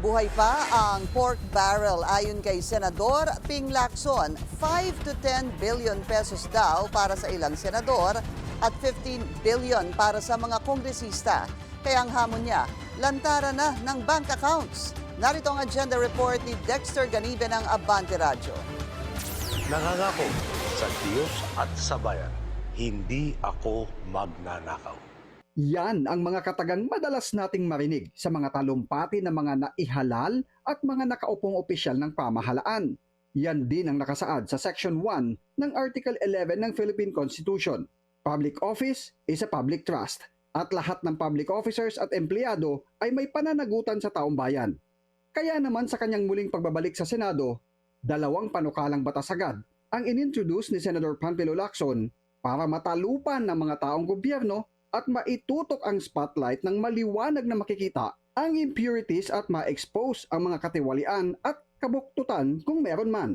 Buhay pa ang pork barrel ayon kay Senador Ping Lacson. 5 to 10 billion pesos daw para sa ilang senador at 15 billion para sa mga kongresista. Kaya ang hamon niya, lantaran na ng bank accounts. Narito ang agenda report ni Dexter Ganibe ng Abante Radyo. Nangangako sa Diyos at sa bayan, hindi ako magnanakaw. Yan ang mga katagang madalas nating marinig sa mga talumpati ng mga naihalal at mga nakaupong opisyal ng pamahalaan. Yan din ang nakasaad sa Section 1 ng Article 11 ng Philippine Constitution. Public office is a public trust at lahat ng public officers at empleyado ay may pananagutan sa taong bayan. Kaya naman sa kanyang muling pagbabalik sa Senado, dalawang panukalang batas agad ang inintroduce ni Senator Panfilo Lacson para matalupan ng mga taong gobyerno at maitutok ang spotlight ng maliwanag na makikita ang impurities at ma-expose ang mga katiwalian at kabuktutan kung meron man.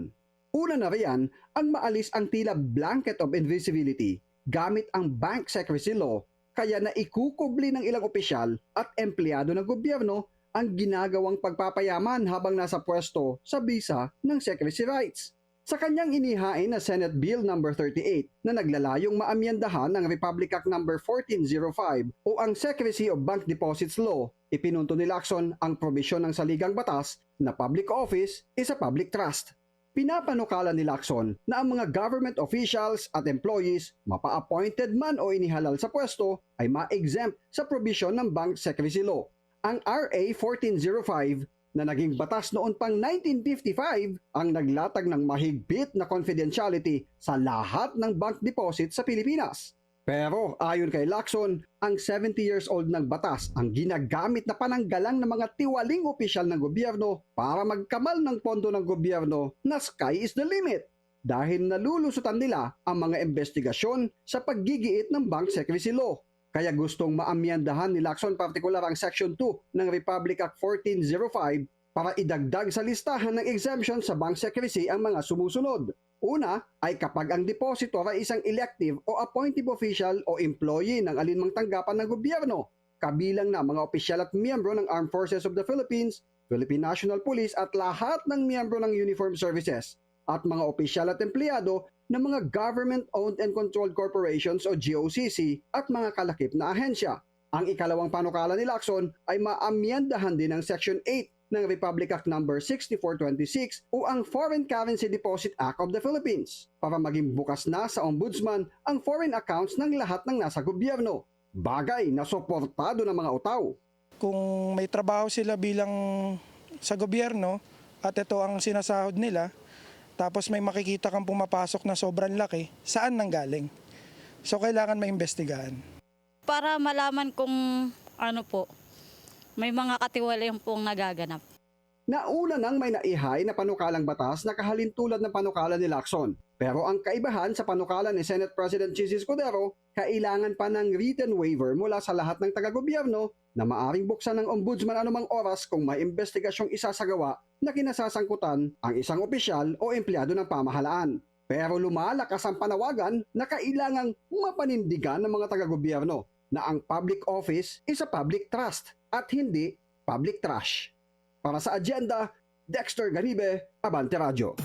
Una na riyan ang maalis ang tila blanket of invisibility gamit ang Bank Secrecy Law kaya na ikukubli ng ilang opisyal at empleyado ng gobyerno ang ginagawang pagpapayaman habang nasa pwesto sa bisa ng secrecy rights. Sa kanyang inihain na Senate Bill No. 38 na naglalayong maamyendahan ng Republic Act No. 1405 o ang Secrecy of Bank Deposits Law, ipinunto ni Lacson ang probisyon ng saligang batas na public office is a public trust. Pinapanukala ni Lacson na ang mga government officials at employees, mapa-appointed man o inihalal sa pwesto, ay ma-exempt sa probisyon ng Bank Secrecy Law. Ang RA 1405 na naging batas noon pang 1955 ang naglatag ng mahigpit na confidentiality sa lahat ng bank deposit sa Pilipinas. Pero ayon kay Lacson, ang 70 years old ng batas ang ginagamit na pananggalang ng mga tiwaling opisyal ng gobyerno para magkamal ng pondo ng gobyerno na sky is the limit dahil nalulusutan nila ang mga investigasyon sa paggigiit ng Bank Secrecy Law. Kaya gustong maamyendahan ni Lacson partikular ang Section 2 ng Republic Act 1405 para idagdag sa listahan ng exemption sa bank secrecy ang mga sumusunod. Una ay kapag ang depositor ay isang elective o appointive official o employee ng alinmang tanggapan ng gobyerno, kabilang na mga opisyal at miyembro ng Armed Forces of the Philippines, Philippine National Police at lahat ng miyembro ng Uniformed Services, at mga opisyal at empleyado ng mga government-owned and controlled corporations o GOCC at mga kalakip na ahensya. Ang ikalawang panukala ni Lacson ay maamyendahan din ang Section 8 ng Republic Act No. 6426 o ang Foreign Currency Deposit Act of the Philippines para maging bukas na sa ombudsman ang foreign accounts ng lahat ng nasa gobyerno. Bagay na suportado ng mga utaw. Kung may trabaho sila bilang sa gobyerno at ito ang sinasahod nila, tapos may makikita kang pumapasok na sobrang laki, saan nanggaling? So kailangan maimbestigahan. Para malaman kung may mga katiwalian pong nagaganap. Nauna nang may naihay na panukalang batas na kahalintulad ng panukala ni Lacson. Pero ang kaibahan sa panukala ni Senate President Chis Escudero, kailangan pa ng written waiver mula sa lahat ng taga-gobyerno na maaring buksan ng ombudsman anumang oras kung may investigasyong isasagawa na kinasasangkutan ang isang opisyal o empleyado ng pamahalaan. Pero lumalakas ang panawagan na kailangang mapanindigan ng mga taga-gobyerno na ang public office is a public trust at hindi public trash. Para sa agenda, Dexter Ganibe, Abante Radyo.